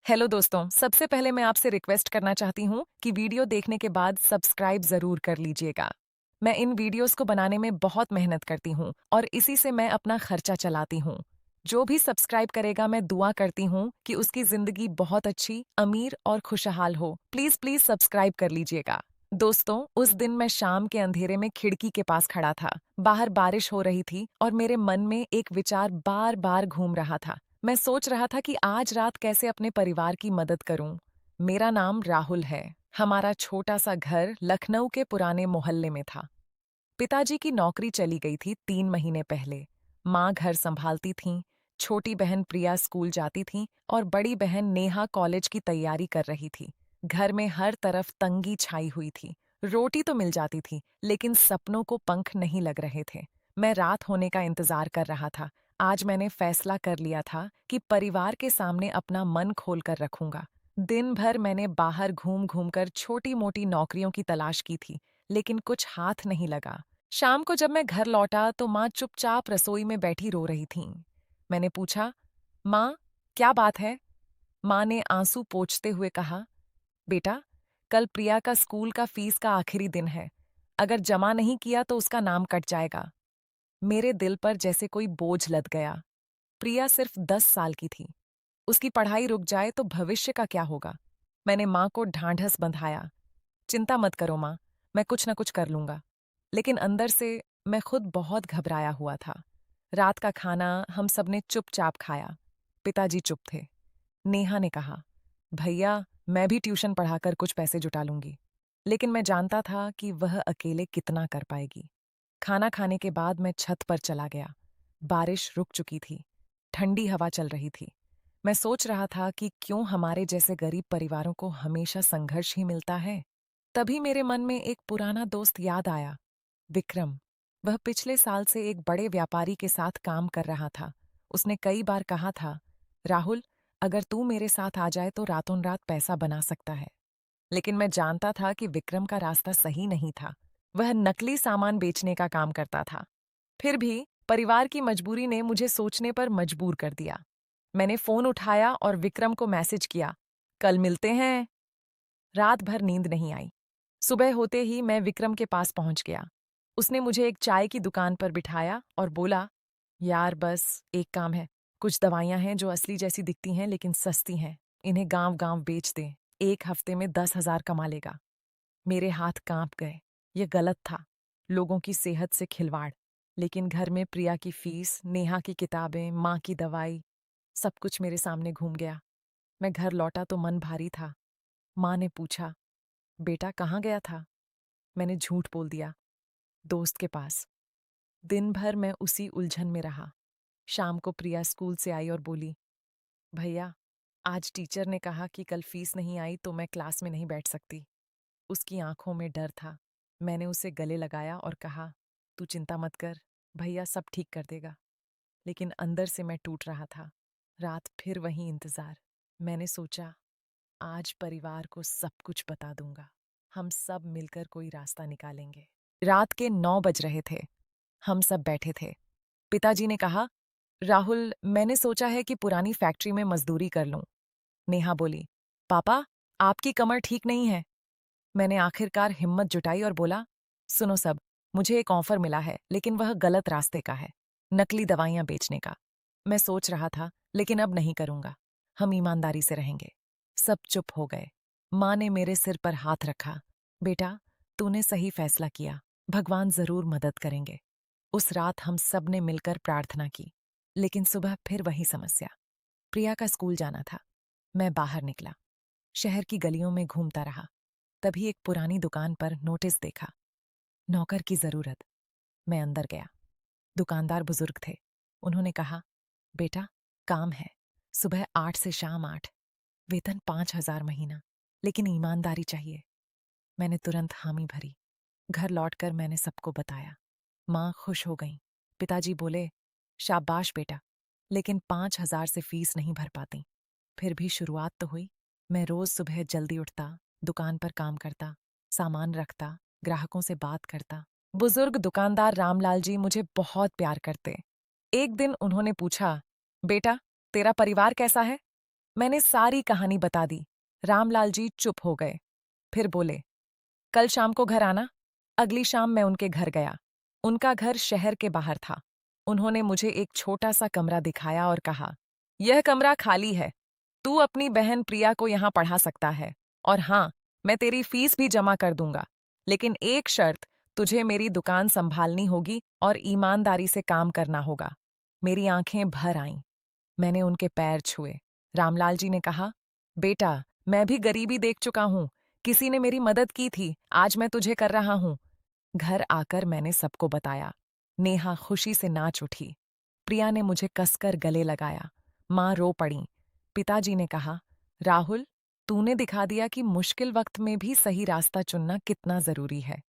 Hello दोस्तों, सबसे पहले मैं आपसे रिक्वेस्ट करना चाहती हूँ कि वीडियो देखने के बाद सब्सक्राइब ज़रूर कर लीजिएगा। मैं इन वीडियोस को बनाने में बहुत मेहनत करती हूँ और इसी से मैं अपना खर्चा चलाती हूँ। जो भी सब्सक्राइब करेगा मैं दुआ करती हूँ कि उसकी ज़िंदगी बहुत अच्छी, अमीर और खुशहाल हो। प्लीज़ प्लीज़ सब्सक्राइब कर लीजिएगा। दोस्तों, उस दिन मैं शाम के अंधेरे में खिड़की के पास खड़ा था। बाहर बारिश हो रही थी और मेरे मन में एक विचार बार बार घूम रहा था। मैं सोच रहा था कि आज रात कैसे अपने परिवार की मदद करूं। मेरा नाम राहुल है। हमारा छोटा सा घर लखनऊ के पुराने मोहल्ले में था। पिताजी की नौकरी चली गई थी 3 महीने पहले। माँ घर संभालती थीं, छोटी बहन प्रिया स्कूल जाती थी और बड़ी बहन नेहा कॉलेज की तैयारी कर रही थी। घर में हर तरफ तंगी छाई हुई थी। रोटी तो मिल जाती थी, लेकिन सपनों को पंख नहीं लग रहे थे। मैं रात होने का इंतजार कर रहा था। आज मैंने फैसला कर लिया था कि परिवार के सामने अपना मन खोलकर रखूंगा। दिन भर मैंने बाहर घूम घूम कर छोटी मोटी नौकरियों की तलाश की थी, लेकिन कुछ हाथ नहीं लगा। शाम को जब मैं घर लौटा तो माँ चुपचाप रसोई में बैठी रो रही थीं। मैंने पूछा, माँ, क्या बात है? माँ ने आंसू पोंछते हुए कहा, बेटा, कल प्रिया का स्कूल का फीस का आखिरी दिन है। अगर जमा नहीं किया तो उसका नाम कट जाएगा। मेरे दिल पर जैसे कोई बोझ लद गया। प्रिया सिर्फ 10 साल की थी। उसकी पढ़ाई रुक जाए तो भविष्य का क्या होगा? मैंने माँ को ढांढस बंधाया। चिंता मत करो माँ, मैं कुछ न कुछ कर लूंगा। लेकिन अंदर से मैं खुद बहुत घबराया हुआ था। रात का खाना हम सबने चुपचाप खाया। पिताजी चुप थे। नेहा ने कहा, भैया, मैं भी ट्यूशन पढ़ाकर कुछ पैसे जुटा लूंगी। लेकिन मैं जानता था कि वह अकेले कितना कर पाएगी। खाना खाने के बाद मैं छत पर चला गया। बारिश रुक चुकी थी। ठंडी हवा चल रही थी। मैं सोच रहा था कि क्यों हमारे जैसे गरीब परिवारों को हमेशा संघर्ष ही मिलता है। तभी मेरे मन में एक पुराना दोस्त याद आया, विक्रम। वह पिछले साल से एक बड़े व्यापारी के साथ काम कर रहा था। उसने कई बार कहा था, राहुल, अगर तू मेरे साथ आ जाए तो रातों रात पैसा बना सकता है। लेकिन मैं जानता था कि विक्रम का रास्ता सही नहीं था। वह नकली सामान बेचने का काम करता था। फिर भी परिवार की मजबूरी ने मुझे सोचने पर मजबूर कर दिया। मैंने फोन उठाया और विक्रम को मैसेज किया, कल मिलते हैं। रात भर नींद नहीं आई। सुबह होते ही मैं विक्रम के पास पहुंच गया। उसने मुझे एक चाय की दुकान पर बिठाया और बोला, यार बस एक काम है। कुछ दवाइयां हैं जो असली जैसी दिखती हैं लेकिन सस्ती हैं। इन्हें गांव गांव बेच दे। 1 हफ्ते में 10,000 कमा लेगा। मेरे हाथ कांप गए। ये गलत था। लोगों की सेहत से खिलवाड़। लेकिन घर में प्रिया की फीस, नेहा की किताबें, माँ की दवाई, सब कुछ मेरे सामने घूम गया। मैं घर लौटा तो मन भारी था। माँ ने पूछा, बेटा कहाँ गया था? मैंने झूठ बोल दिया, दोस्त के पास। दिन भर मैं उसी उलझन में रहा। शाम को प्रिया स्कूल से आई और बोली, भैया, आज टीचर ने कहा कि कल फीस नहीं आई तो मैं क्लास में नहीं बैठ सकती। उसकी आंखों में डर था। मैंने उसे गले लगाया और कहा, तू चिंता मत कर, भैया सब ठीक कर देगा। लेकिन अंदर से मैं टूट रहा था। रात फिर वही इंतजार। मैंने सोचा, आज परिवार को सब कुछ बता दूंगा। हम सब मिलकर कोई रास्ता निकालेंगे। रात के 9 बज रहे थे। हम सब बैठे थे। पिताजी ने कहा, राहुल, मैंने सोचा है कि पुरानी फैक्ट्री में मजदूरी कर लूं। नेहा बोली, पापा, आपकी कमर ठीक नहीं है। मैंने आखिरकार हिम्मत जुटाई और बोला, सुनो सब, मुझे एक ऑफर मिला है लेकिन वह गलत रास्ते का है। नकली दवाइयां बेचने का। मैं सोच रहा था, लेकिन अब नहीं करूंगा। हम ईमानदारी से रहेंगे। सब चुप हो गए। माँ ने मेरे सिर पर हाथ रखा। बेटा, तूने सही फैसला किया। भगवान जरूर मदद करेंगे। उस रात हम सब ने मिलकर प्रार्थना की। लेकिन सुबह फिर वही समस्या। प्रिया का स्कूल जाना था। मैं बाहर निकला। शहर की गलियों में घूमता रहा। तभी एक पुरानी दुकान पर नोटिस देखा, नौकर की जरूरत। मैं अंदर गया। दुकानदार बुजुर्ग थे। उन्होंने कहा, बेटा, काम है। सुबह 8 से शाम 8। वेतन 5,000 महीना। लेकिन ईमानदारी चाहिए। मैंने तुरंत हामी भरी। घर लौटकर मैंने सबको बताया। माँ खुश हो गई। पिताजी बोले, शाबाश बेटा, लेकिन 5,000 से फीस नहीं भर पाती। फिर भी शुरुआत तो हुई। मैं रोज सुबह जल्दी उठता, दुकान पर काम करता, सामान रखता, ग्राहकों से बात करता। बुजुर्ग दुकानदार रामलाल जी मुझे बहुत प्यार करते। एक दिन उन्होंने पूछा, बेटा, तेरा परिवार कैसा है? मैंने सारी कहानी बता दी। रामलाल जी चुप हो गए। फिर बोले, कल शाम को घर आना। अगली शाम मैं उनके घर गया। उनका घर शहर के बाहर था। उन्होंने मुझे एक छोटा सा कमरा दिखाया और कहा, यह कमरा खाली है। तू अपनी बहन प्रिया को यहाँ पढ़ा सकता है। और हाँ, मैं तेरी फीस भी जमा कर दूंगा। लेकिन एक शर्त, तुझे मेरी दुकान संभालनी होगी और ईमानदारी से काम करना होगा। मेरी आंखें भर आईं। मैंने उनके पैर छुए। रामलाल जी ने कहा, बेटा, मैं भी गरीबी देख चुका हूं। किसी ने मेरी मदद की थी, आज मैं तुझे कर रहा हूं। घर आकर मैंने सबको बताया। नेहा खुशी से नाच उठी। प्रिया ने मुझे कसकर गले लगाया। माँ रो पड़ी। पिताजी ने कहा, राहुल, तूने दिखा दिया कि मुश्किल वक्त में भी सही रास्ता चुनना कितना जरूरी है।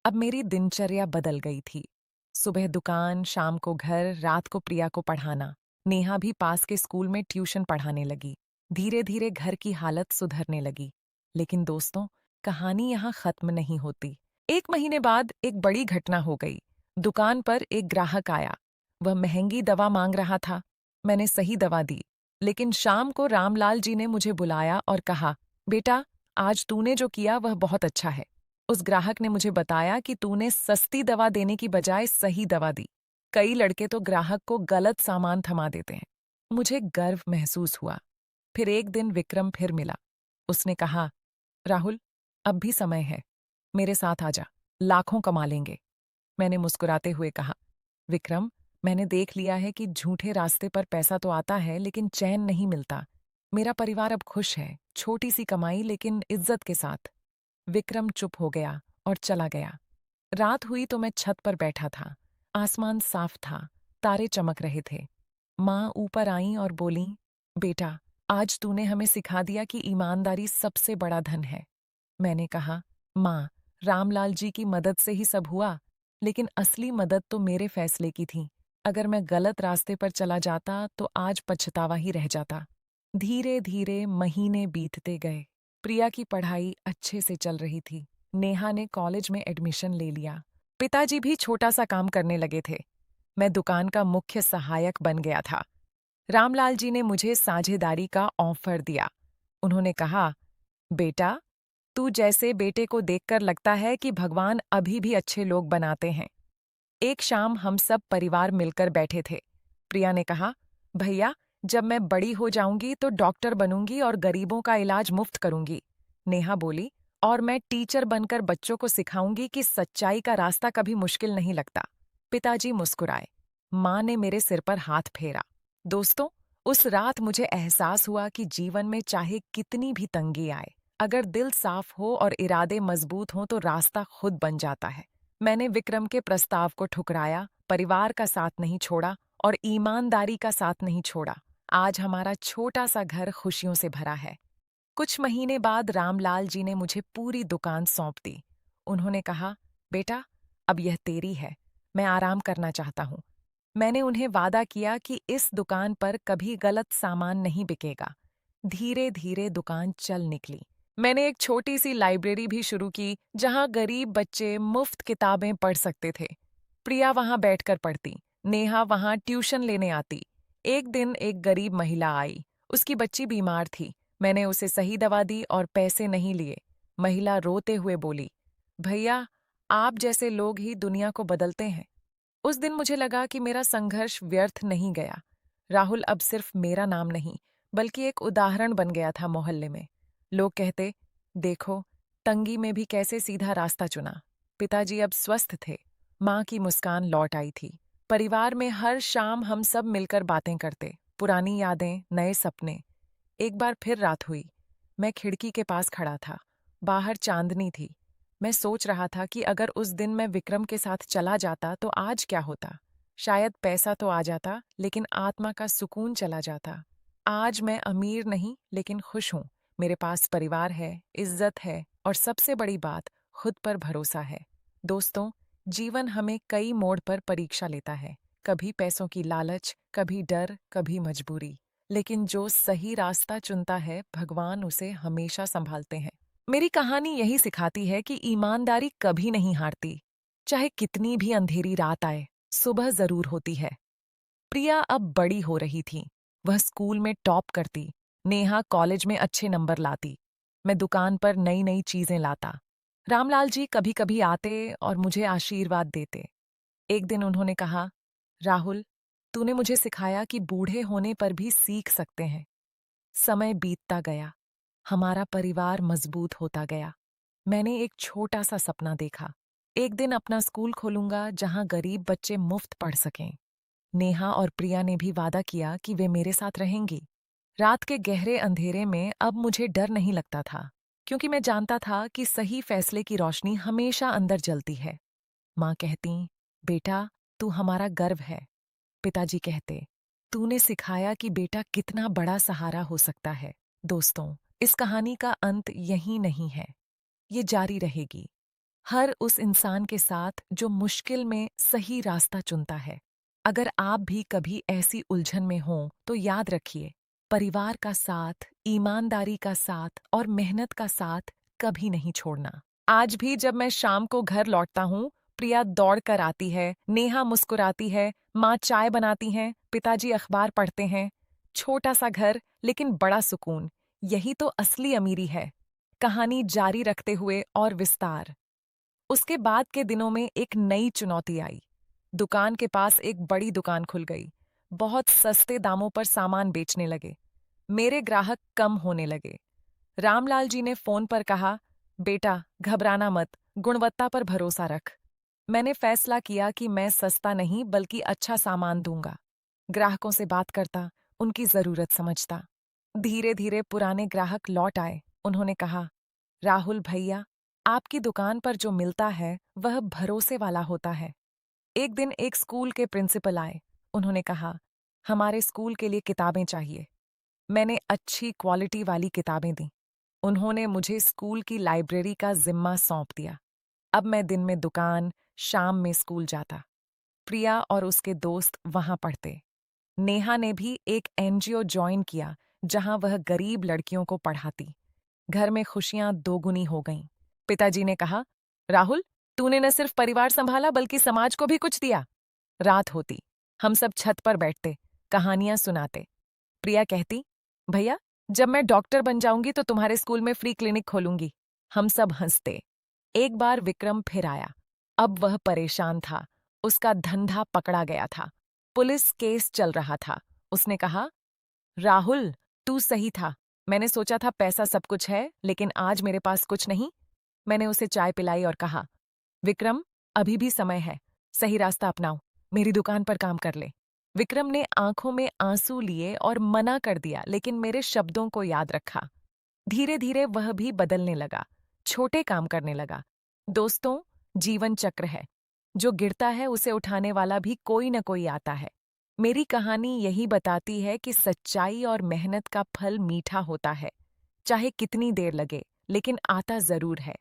अब मेरी दिनचर्या बदल गई थी। सुबह दुकान, शाम को घर, रात को प्रिया को पढ़ाना। नेहा भी पास के स्कूल में ट्यूशन पढ़ाने लगी। धीरे धीरे घर की हालत सुधरने लगी। लेकिन दोस्तों, कहानी यहाँ खत्म नहीं होती। एक महीने बाद एक बड़ी घटना हो गई। दुकान पर एक ग्राहक आया। वह महंगी दवा मांग रहा था। मैंने सही दवा दी। लेकिन शाम को रामलाल जी ने मुझे बुलाया और कहा, बेटा, आज तूने जो किया वह बहुत अच्छा है। उस ग्राहक ने मुझे बताया कि तूने सस्ती दवा देने की बजाय सही दवा दी। कई लड़के तो ग्राहक को गलत सामान थमा देते हैं। मुझे गर्व महसूस हुआ। फिर एक दिन विक्रम फिर मिला। उसने कहा, राहुल, अब भी समय है। मेरे साथ आजा, लाखों कमा लेंगे। मैंने मुस्कुराते हुए कहा, विक्रम, मैंने देख लिया है कि झूठे रास्ते पर पैसा तो आता है लेकिन चैन नहीं मिलता। मेरा परिवार अब खुश है, छोटी सी कमाई लेकिन इज्जत के साथ। विक्रम चुप हो गया और चला गया। रात हुई तो मैं छत पर बैठा था। आसमान साफ था, तारे चमक रहे थे। माँ ऊपर आईं और बोलीं, बेटा, आज तूने हमें सिखा दिया कि ईमानदारी सबसे बड़ा धन है। मैंने कहा, माँ, रामलाल जी की मदद से ही सब हुआ, लेकिन असली मदद तो मेरे फैसले की थी। अगर मैं गलत रास्ते पर चला जाता तो आज पछतावा ही रह जाता। धीरे धीरे महीने बीतते गए। प्रिया की पढ़ाई अच्छे से चल रही थी। नेहा ने कॉलेज में एडमिशन ले लिया। पिताजी भी छोटा सा काम करने लगे थे। मैं दुकान का मुख्य सहायक बन गया था। रामलाल जी ने मुझे साझेदारी का ऑफर दिया। उन्होंने कहा, बेटा, तू जैसे बेटे को देखकर लगता है कि भगवान अभी भी अच्छे लोग बनाते हैं। एक शाम हम सब परिवार मिलकर बैठे थे। प्रिया ने कहा, भैया, जब मैं बड़ी हो जाऊंगी तो डॉक्टर बनूंगी और गरीबों का इलाज मुफ्त करूंगी। नेहा बोली, और मैं टीचर बनकर बच्चों को सिखाऊंगी कि सच्चाई का रास्ता कभी मुश्किल नहीं लगता। पिताजी मुस्कुराए। माँ ने मेरे सिर पर हाथ फेरा। दोस्तों, उस रात मुझे एहसास हुआ कि जीवन में चाहे कितनी भी तंगी आए, अगर दिल साफ हो और इरादे मजबूत हों तो रास्ता खुद बन जाता है। मैंने विक्रम के प्रस्ताव को ठुकराया, परिवार का साथ नहीं छोड़ा और ईमानदारी का साथ नहीं छोड़ा। आज हमारा छोटा सा घर खुशियों से भरा है। कुछ महीने बाद रामलाल जी ने मुझे पूरी दुकान सौंप दी। उन्होंने कहा, बेटा, अब यह तेरी है। मैं आराम करना चाहता हूँ। मैंने उन्हें वादा किया कि इस दुकान पर कभी गलत सामान नहीं बिकेगा। धीरे धीरे दुकान चल निकली। मैंने एक छोटी सी लाइब्रेरी भी शुरू की जहां गरीब बच्चे मुफ्त किताबें पढ़ सकते थे। प्रिया वहां बैठकर पढ़ती, नेहा वहां ट्यूशन लेने आती। एक दिन एक गरीब महिला आई। उसकी बच्ची बीमार थी। मैंने उसे सही दवा दी और पैसे नहीं लिए। महिला रोते हुए बोली, भैया, आप जैसे लोग ही दुनिया को बदलते हैं। उस दिन मुझे लगा कि मेरा संघर्ष व्यर्थ नहीं गया। राहुल अब सिर्फ मेरा नाम नहीं, बल्कि एक उदाहरण बन गया था मोहल्ले में। लोग कहते, देखो, तंगी में भी कैसे सीधा रास्ता चुना। पिताजी अब स्वस्थ थे। माँ की मुस्कान लौट आई थी। परिवार में हर शाम हम सब मिलकर बातें करते, पुरानी यादें, नए सपने। एक बार फिर रात हुई। मैं खिड़की के पास खड़ा था। बाहर चांदनी थी। मैं सोच रहा था कि अगर उस दिन मैं विक्रम के साथ चला जाता तो आज क्या होता। शायद पैसा तो आ जाता, लेकिन आत्मा का सुकून चला जाता। आज मैं अमीर नहीं, लेकिन खुश हूँ। मेरे पास परिवार है, इज्जत है और सबसे बड़ी बात, खुद पर भरोसा है। दोस्तों, जीवन हमें कई मोड़ पर परीक्षा लेता है। कभी पैसों की लालच, कभी डर, कभी मजबूरी। लेकिन जो सही रास्ता चुनता है, भगवान उसे हमेशा संभालते हैं। मेरी कहानी यही सिखाती है कि ईमानदारी कभी नहीं हारती। चाहे कितनी भी अंधेरी रात आए, सुबह जरूर होती है। प्रिया अब बड़ी हो रही थी। वह स्कूल में टॉप करती, नेहा कॉलेज में अच्छे नंबर लाती। मैं दुकान पर नई नई चीजें लाता। रामलाल जी कभी कभी आते और मुझे आशीर्वाद देते। एक दिन उन्होंने कहा, राहुल, तूने मुझे सिखाया कि बूढ़े होने पर भी सीख सकते हैं। समय बीतता गया। हमारा परिवार मजबूत होता गया। मैंने एक छोटा सा सपना देखा। एक दिन अपना स्कूल खोलूंगा जहां गरीब बच्चे मुफ्त पढ़ सकें। नेहा और प्रिया ने भी वादा किया कि वे मेरे साथ रहेंगी। रात के गहरे अंधेरे में अब मुझे डर नहीं लगता था, क्योंकि मैं जानता था कि सही फैसले की रोशनी हमेशा अंदर जलती है। माँ कहती, बेटा, तू हमारा गर्व है। पिताजी कहते, तूने सिखाया कि बेटा कितना बड़ा सहारा हो सकता है। दोस्तों, इस कहानी का अंत यही नहीं है। ये जारी रहेगी। हर उस इंसान के साथ जो मुश्किल में सही रास्ता चुनता है। अगर आप भी कभी ऐसी उलझन में हों तो याद रखिए, परिवार का साथ, ईमानदारी का साथ और मेहनत का साथ कभी नहीं छोड़ना। आज भी जब मैं शाम को घर लौटता हूँ, प्रिया दौड़ कर आती है, नेहा मुस्कुराती है, माँ चाय बनाती हैं, पिताजी अखबार पढ़ते हैं। छोटा सा घर लेकिन बड़ा सुकून, यही तो असली अमीरी है। कहानी जारी रखते हुए और विस्तार। उसके बाद के दिनों में एक नई चुनौती आई। दुकान के पास एक बड़ी दुकान खुल गई। बहुत सस्ते दामों पर सामान बेचने लगे। मेरे ग्राहक कम होने लगे। रामलाल जी ने फोन पर कहा, बेटा, घबराना मत, गुणवत्ता पर भरोसा रख। मैंने फैसला किया कि मैं सस्ता नहीं बल्कि अच्छा सामान दूंगा। ग्राहकों से बात करता, उनकी जरूरत समझता। धीरे धीरे पुराने ग्राहक लौट आए। उन्होंने कहा, राहुल भैया, आपकी दुकान पर जो मिलता है वह भरोसे वाला होता है। एक दिन एक स्कूल के प्रिंसिपल आए। उन्होंने कहा, हमारे स्कूल के लिए किताबें चाहिए। मैंने अच्छी क्वालिटी वाली किताबें दी। उन्होंने मुझे स्कूल की लाइब्रेरी का जिम्मा सौंप दिया। अब मैं दिन में दुकान, शाम में स्कूल जाता। प्रिया और उसके दोस्त वहां पढ़ते। नेहा ने भी एक एनजीओ ज्वाइन किया जहां वह गरीब लड़कियों को पढ़ाती। घर में खुशियां दोगुनी हो गईं। पिताजी ने कहा, राहुल, तूने न सिर्फ परिवार संभाला बल्कि समाज को भी कुछ दिया। रात होती, हम सब छत पर बैठते, कहानियां सुनाते। प्रिया कहती, भैया, जब मैं डॉक्टर बन जाऊंगी तो तुम्हारे स्कूल में फ्री क्लिनिक खोलूंगी। हम सब हंसते। एक बार विक्रम फिर आया। अब वह परेशान था। उसका धंधा पकड़ा गया था। पुलिस केस चल रहा था। उसने कहा, राहुल, तू सही था। मैंने सोचा था पैसा सब कुछ है, लेकिन आज मेरे पास कुछ नहीं। मैंने उसे चाय पिलाई और कहा, विक्रम, अभी भी समय है। सही रास्ता अपनाओ। मेरी दुकान पर काम कर ले। विक्रम ने आंखों में आंसू लिए और मना कर दिया, लेकिन मेरे शब्दों को याद रखा। धीरे धीरे वह भी बदलने लगा। छोटे काम करने लगा। दोस्तों, जीवन चक्र है। जो गिरता है उसे उठाने वाला भी कोई न कोई आता है। मेरी कहानी यही बताती है कि सच्चाई और मेहनत का फल मीठा होता है। चाहे कितनी देर लगे, लेकिन आता जरूर है।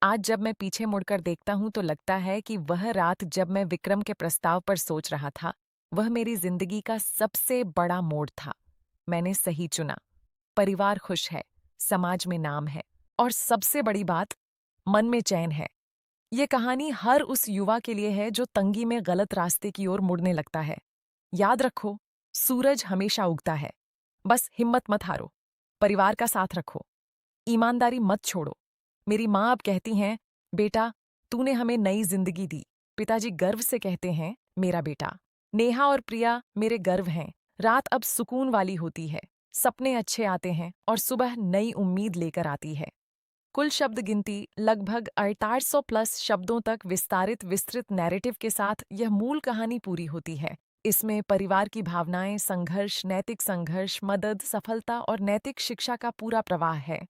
आज जब मैं पीछे मुड़कर देखता हूं तो लगता है कि वह रात जब मैं विक्रम के प्रस्ताव पर सोच रहा था, वह मेरी जिंदगी का सबसे बड़ा मोड़ था। मैंने सही चुना। परिवार खुश है, समाज में नाम है, और सबसे बड़ी बात, मन में चैन है। ये कहानी हर उस युवा के लिए है जो तंगी में गलत रास्ते की ओर मुड़ने लगता है। याद रखो, सूरज हमेशा उगता है। बस हिम्मत मत हारो। परिवार का साथ रखो। ईमानदारी मत छोड़ो। मेरी माँ अब कहती हैं, बेटा, तूने हमें नई जिंदगी दी। पिताजी गर्व से कहते हैं, मेरा बेटा। नेहा और प्रिया मेरे गर्व हैं। रात अब सुकून वाली होती है। सपने अच्छे आते हैं और सुबह नई उम्मीद लेकर आती है। कुल शब्द गिनती लगभग 6800 प्लस शब्दों तक विस्तारित विस्तृत नैरेटिव के साथ यह मूल कहानी पूरी होती है। इसमें परिवार की भावनाएं, संघर्ष, नैतिक संघर्ष, मदद, सफलता और नैतिक शिक्षा का पूरा प्रवाह है।